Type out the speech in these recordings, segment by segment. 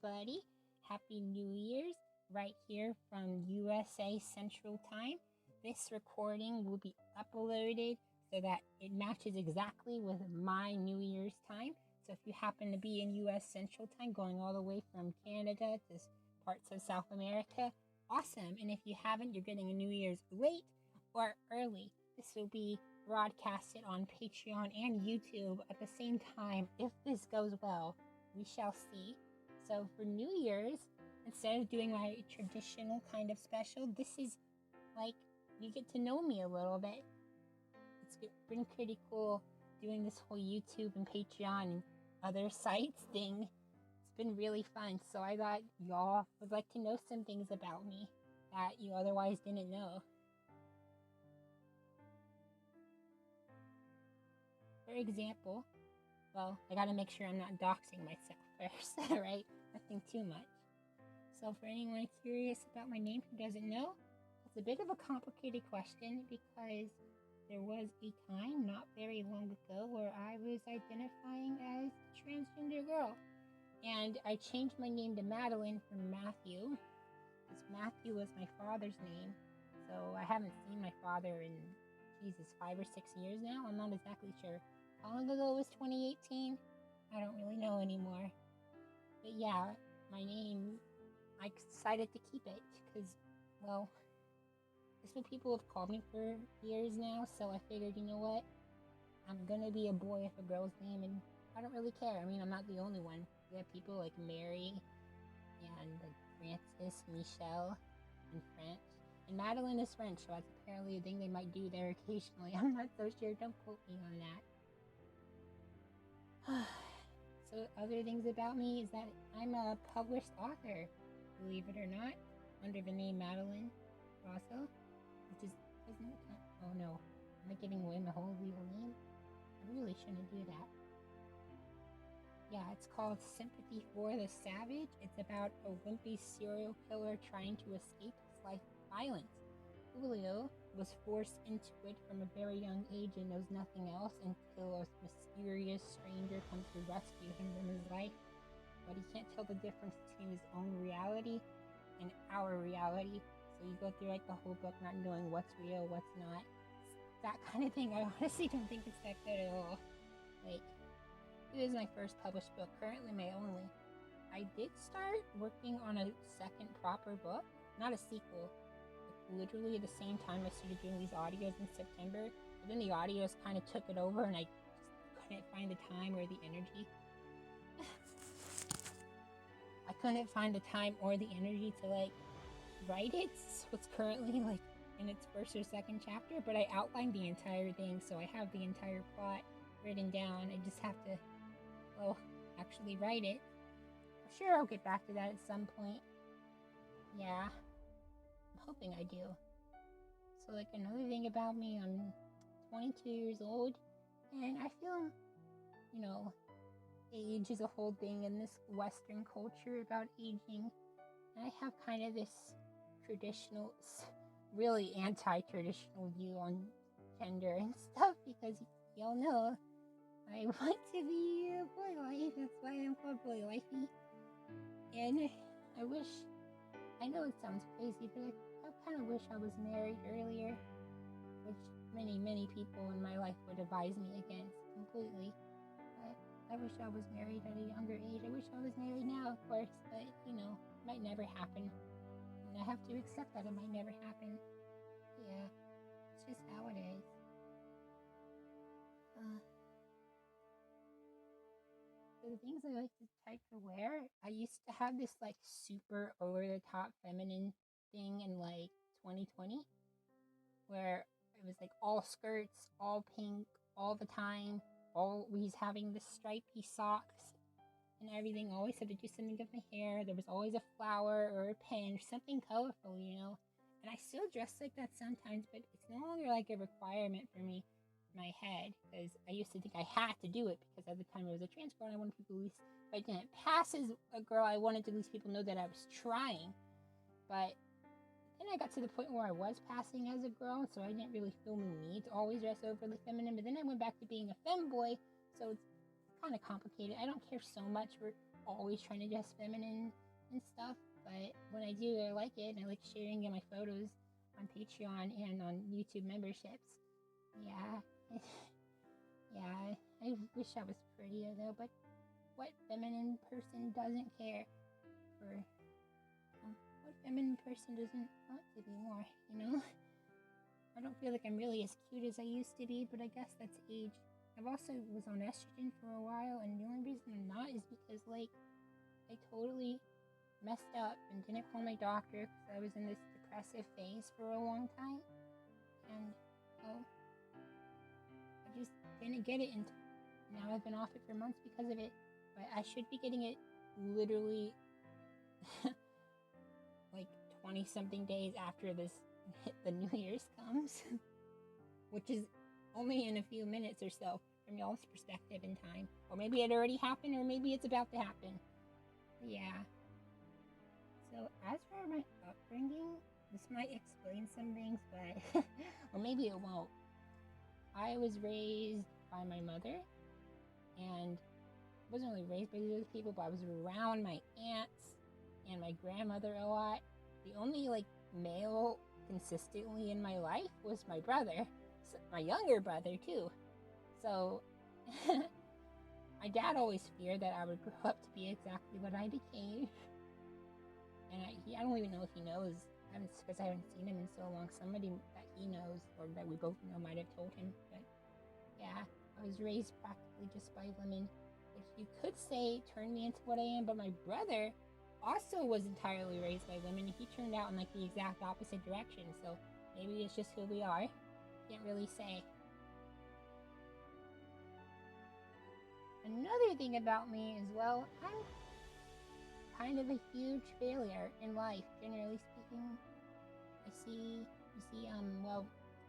everybody. Happy New Year's right here from USA Central Time. This recording will be uploaded so that it matches exactly with my New Year's time. So if you happen to be in US Central Time, going all the way from Canada to parts of South America, awesome. And if you haven't, you're getting a New Year's late or early. This will be broadcasted on Patreon and YouTube at the same time. If this goes well, we shall see. So for New Year's, instead of doing my traditional kind of special, this is like you get to know me a little bit. It's been pretty cool doing this whole YouTube and Patreon and other sites thing. It's been really fun. So I thought y'all would like to know some things about me that you otherwise didn't know. For example, well, I gotta make sure I'm not doxing myself first, right? Nothing too much. So for anyone curious about my name who doesn't know, it's a bit of a complicated question because there was a time not very long ago where I was identifying as a transgender girl. And I changed my name to Madeline from Matthew, because Matthew was my father's name. So I haven't seen my father in, 5 or 6 years now. I'm not exactly sure. How long ago was 2018? I don't really know anymore. But yeah, my name, I decided to keep it because, well, that's what people have called me for years now. So I figured, you know what? I'm gonna be a boy with a girl's name, and I don't really care. I mean, I'm not the only one. We have people like Mary and like Francis, Michelle, and French. And Madeline is French, so that's apparently a thing they might do there occasionally. I'm not so sure. Don't quote me on that. So other things about me is that I'm a published author, believe it or not, under the name Madeline Rosso, which is, oh no, am I giving away my whole legal name? I really shouldn't do that. Yeah, it's called Sympathy for the Savage. It's about a wimpy serial killer trying to escape his life violence. Julio was forced into it from a very young age and knows nothing else until a mysterious stranger comes to rescue him from his life. But he can't tell the difference between his own reality and our reality. So you go through like the whole book not knowing what's real, what's not. It's that kind of thing. I honestly don't think it's that good at all. Like, it is my first published book, currently my only. I did start working on a second proper book, not a sequel. Literally at the same time I started doing these audios in September, but then the audios kind of took it over and I just couldn't find the time or the energy. I couldn't find the time or the energy to like write it. So it's currently like in its first or second chapter, but I outlined the entire thing, so I have the entire plot written down. I just have to, well, actually write it. I'm sure I'll get back to that at some point. Yeah. Hoping I do. So like another thing about me, I'm 22 years old and I feel, you know, age is a whole thing in this Western culture about aging. And I have kind of this traditional, really anti-traditional view on gender and stuff because y'all know I want to be a boy life. That's why I'm called Boy Lifey. And I know it sounds crazy, but I kind of wish I was married earlier, which many people in my life would advise me against completely. But I wish I was married at a younger age. I wish I was married now, of course, but you know, it might never happen. And I have to accept that it might never happen. Yeah, it's just how it is. So the things I like to type to wear, I used to have this like super over the top feminine thing in like 2020 where it was like all skirts, all pink, all the time, always having the stripy socks and everything. Always had to do something with my hair. There was always a flower or a pin or something colorful, you know. And I still dress like that sometimes, but it's no longer like a requirement for me in my head, because I used to think I had to do it because at the time I was a trans girl and I wanted people to at least, if I didn't pass as a girl, I wanted to at least people know that I was trying. But then I got to the point where I was passing as a girl, so I didn't really feel the need to always dress overly feminine. But then I went back to being a femboy, so it's kind of complicated. I don't care so much for always trying to dress feminine and stuff, but when I do, I like it, and I like sharing my photos on Patreon and on YouTube memberships. Yeah. Yeah, I wish I was prettier though, but what feminine person doesn't care for, what feminine person doesn't want to be more, you know? I don't feel like I'm really as cute as I used to be, but I guess that's age. I've also was on estrogen for a while, and the only reason I'm not is because, like, I totally messed up and didn't call my doctor because I was in this depressive phase for a long time, and, I just didn't get it, and now I've been off it for months because of it, but I should be getting it literally like 20-something days after the New Year's comes, which is only in a few minutes or so from y'all's perspective in time. Or maybe it already happened, or maybe it's about to happen. Yeah. So as for my upbringing, this might explain some things, but or maybe it won't. I was raised by my mother, and wasn't really raised by those people, but I was around my aunts and my grandmother a lot. The only like male consistently in my life was my brother, my younger brother too. So my dad always feared that I would grow up to be exactly what I became, and I don't even know if he knows. Because I haven't seen him in so long. Somebody that he knows, or that we both know, might have told him. But yeah, I was raised practically just by women, which you could say turned me into what I am. But my brother also was entirely raised by women. He turned out in like the exact opposite direction. So maybe it's just who we are. Can't really say. Another thing about me as well, I'm kind of a huge failure in life, generally speaking. Well,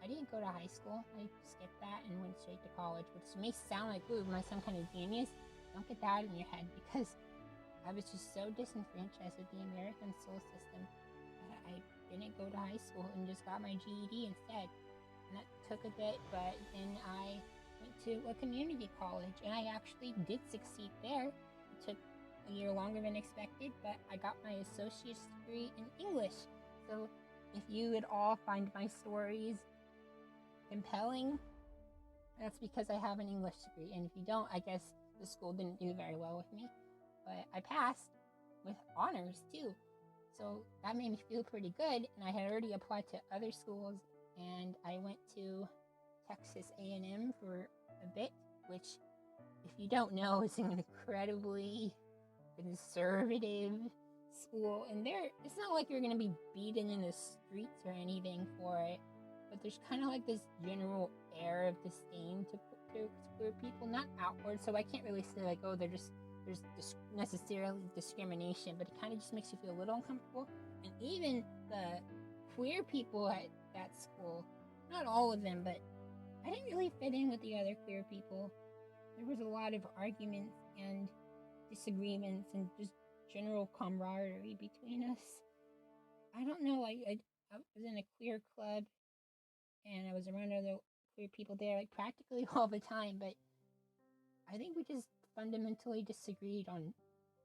I didn't go to high school. I skipped that and went straight to college, which may sound like, ooh, am I some kind of genius? Don't get that in your head, because I was just so disenfranchised with the American school system that I didn't go to high school and just got my GED instead. And that took a bit, but then I went to a community college, and I actually did succeed there. It took a year longer than expected, but I got my associate's degree in English. So if you would all find my stories compelling, that's because I have an English degree. And if you don't, I guess the school didn't do very well with me. But I passed with honors too. So that made me feel pretty good. And I had already applied to other schools, and I went to Texas A&M for a bit, which, if you don't know, is an incredibly conservative school, and it's not like you're gonna be beaten in the streets or anything for it, but there's kind of like this general air of disdain to queer people, not outward, so I can't really say like, oh, there's necessarily discrimination, but it kind of just makes you feel a little uncomfortable. And even the queer people at that school, not all of them, but I didn't really fit in with the other queer people. There was a lot of arguments and disagreements and just general camaraderie between us. I don't know, I was in a queer club, and I was around other queer people there like practically all the time, but I think we just fundamentally disagreed on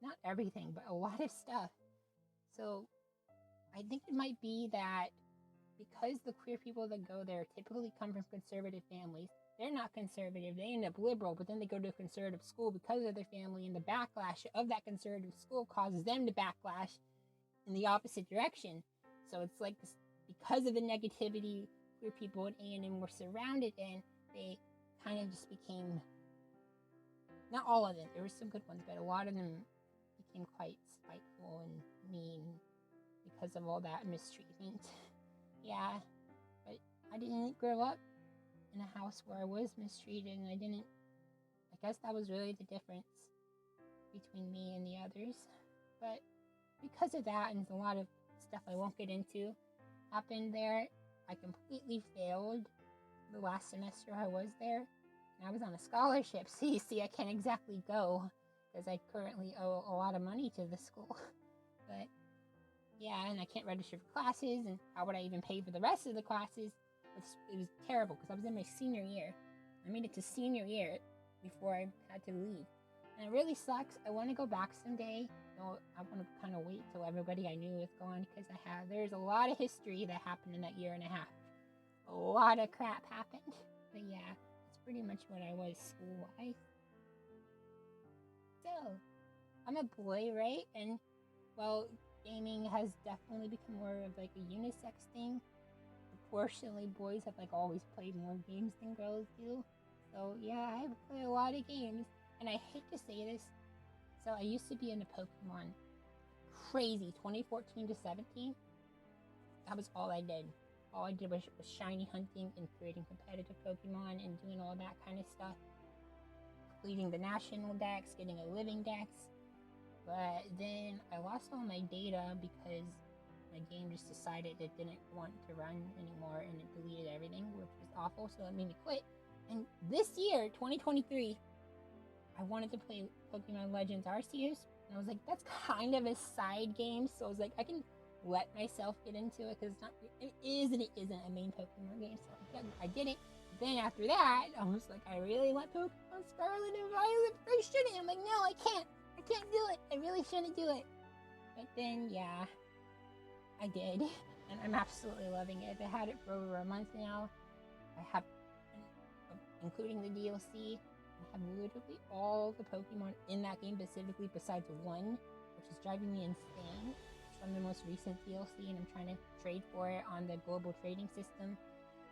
not everything, but a lot of stuff. So I think it might be that because the queer people that go there typically come from conservative families, they're not conservative, they end up liberal, but then they go to a conservative school because of their family, and the backlash of that conservative school causes them to backlash in the opposite direction. So it's like this, because of the negativity queer people at A&M were surrounded in, they kind of just became, not all of them, there were some good ones, but a lot of them became quite spiteful and mean because of all that mistreatment. Yeah, but I didn't grow up in a house where I was mistreated, and I guess that was really the difference between me and the others. But because of that, and a lot of stuff I won't get into happened there, I completely failed the last semester I was there, and I was on a scholarship. So you see, I can't exactly go because I currently owe a lot of money to the school. But yeah, and I can't register for classes, and how would I even pay for the rest of the classes? It was terrible because I was in my senior year. I made it to senior year before I had to leave. And it really sucks. I want to go back someday. So I want to kind of wait till everybody I knew is gone, because there's a lot of history that happened in that year and a half. A lot of crap happened. But yeah, it's pretty much what I was school-wise. So, I'm a boy, right? And, well, gaming has definitely become more of like a unisex thing. Proportionally, boys have like always played more games than girls do. So yeah, I play a lot of games. And I hate to say this, so I used to be into Pokemon. Crazy, 2014 to 17. That was all I did. All I did was shiny hunting and creating competitive Pokemon and doing all that kind of stuff. Completing the national dex, getting a living dex. But then I lost all my data because my game just decided it didn't want to run anymore, and it deleted everything, which was awful, so it made me quit. And this year, 2023, I wanted to play Pokemon Legends Arceus, and I was like, that's kind of a side game, so I was like, I can let myself get into it, because it is and it isn't a main Pokemon game, so I did it. Then after that, I was like, I really want Pokemon Scarlet and Violet, but I shouldn't. I'm like, no, I can't do it. I really shouldn't do it. But then, yeah, I did, and I'm absolutely loving it. I've had it for over a month now. I have, including the DLC, I have literally all the Pokemon in that game specifically besides one, which is driving me insane. It's from the most recent DLC, and I'm trying to trade for it on the global trading system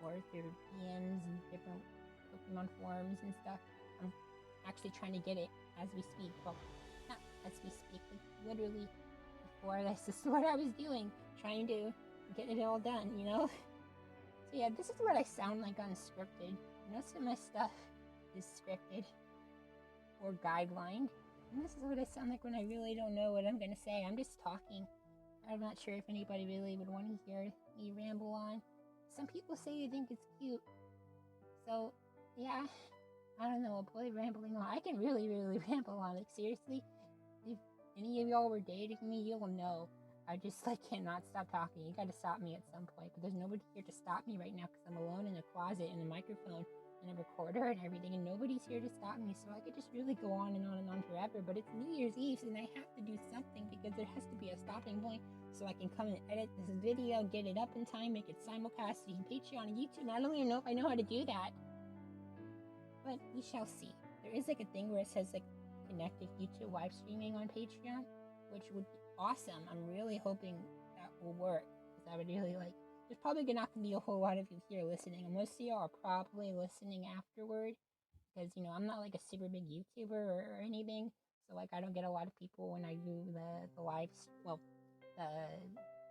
or through DMs and different Pokemon forums and stuff. I'm actually trying to get it as we speak. Well, not as we speak, but literally before this is what I was doing, trying to get it all done, you know? So yeah, this is what I sound like unscripted. Most of my stuff is scripted or guidelined. And this is what I sound like when I really don't know what I'm gonna say. I'm just talking. I'm not sure if anybody really would want to hear me ramble on. Some people say they think it's cute. So, yeah, I don't know, a boy rambling on. I can really, really ramble on. Like, seriously, if any of y'all were dating me, you'll know. I just, like, cannot stop talking. You gotta stop me at some point. But there's nobody here to stop me right now, because I'm alone in a closet and a microphone and a recorder and everything, and nobody's here to stop me. So I could just really go on and on and on forever. But it's New Year's Eve, and I have to do something, because there has to be a stopping point so I can come and edit this video, get it up in time, make it simulcast on Patreon and YouTube. I don't even know if I know how to do that, but we shall see. There is like a thing where it says like connected YouTube live streaming on Patreon, which would be awesome. I'm really hoping that will work, because I would really like. There's probably not gonna be a whole lot of you here listening. Most of y'all are probably listening afterward, because you know I'm not like a super big YouTuber or anything, so like I don't get a lot of people when I do the live, well, the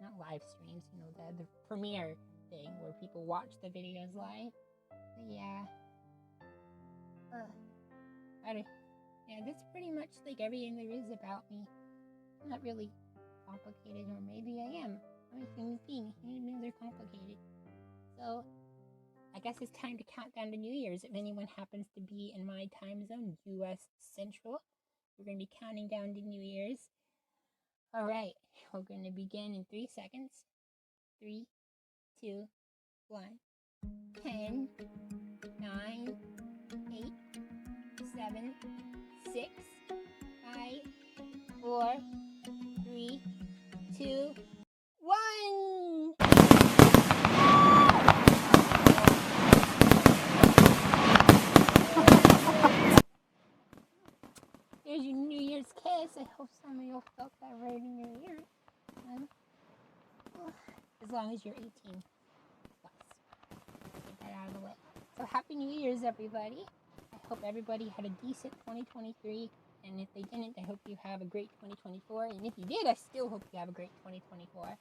not live streams, you know, the premiere thing where people watch the videos live. But yeah, yeah, that's pretty much like everything there is about me. I'm not really complicated, or maybe I am. I'm a human being. Human beings are complicated. So, I guess it's time to count down to New Year's. If anyone happens to be in my time zone, US Central, we're going to be counting down to New Year's. Alright, we're going to begin in 3 seconds. 3, 2, 1. 10, 9, 8, 7, 6, 5, 4, 3, 2, 1! Here's your New Year's kiss. I hope some of you felt that right in your ear. As long as you're 18 plus. Get that out of the way. So happy New Year's, everybody. I hope everybody had a decent 2023. And if they didn't, I hope you have a great 2024. And if you did, I still hope you have a great 2024.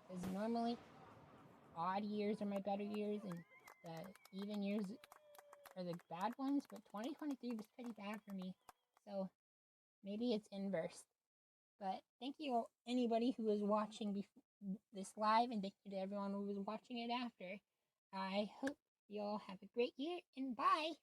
Because normally, odd years are my better years, and the even years are the bad ones. But 2023 was pretty bad for me. So maybe it's inverse. But thank you, anybody who was watching this live, and thank you to everyone who was watching it after. I hope you all have a great year, and bye!